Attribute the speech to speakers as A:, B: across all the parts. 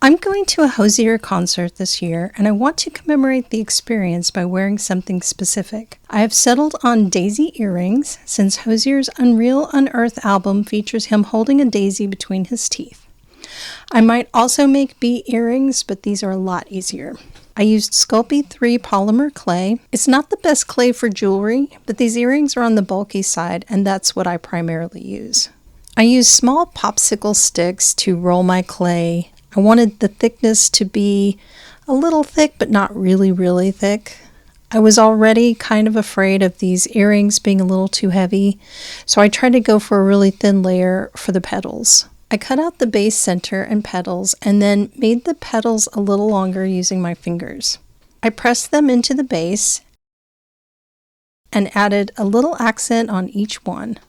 A: I'm going to a Hozier concert this year, and I want to commemorate the experience by wearing something specific. I have settled on daisy earrings, since Hozier's Unreal Unearthed album features him holding a daisy between his teeth. I might also make bee earrings, but these are a lot easier. I used Sculpey 3 polymer clay. It's not the best clay for jewelry, but these earrings are on the bulky side, and that's what I primarily use. I used small popsicle sticks to roll my clay. I wanted the thickness to be a little thick, but not really, really thick. I was already kind of afraid of these earrings being a little too heavy, so I tried to go for a really thin layer for the petals. I cut out the base center and petals and then made the petals a little longer using my fingers. I pressed them into the base and added a little accent on each one,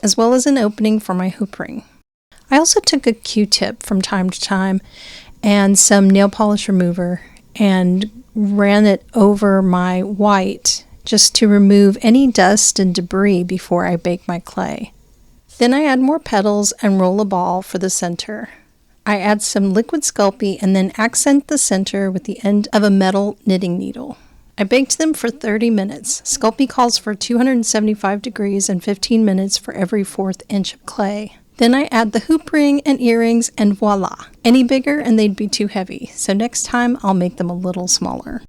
A: as well as an opening for my hoop ring. I also took a Q-tip from time to time and some nail polish remover and ran it over my white just to remove any dust and debris before I bake my clay. Then I add more petals and roll a ball for the center. I add some liquid Sculpey and then accent the center with the end of a metal knitting needle. I baked them for 30 minutes. Sculpey calls for 275 degrees and 15 minutes for every 1/4 inch of clay. Then I add the hoop ring and earrings and voila! Any bigger and they'd be too heavy, so next time I'll make them a little smaller.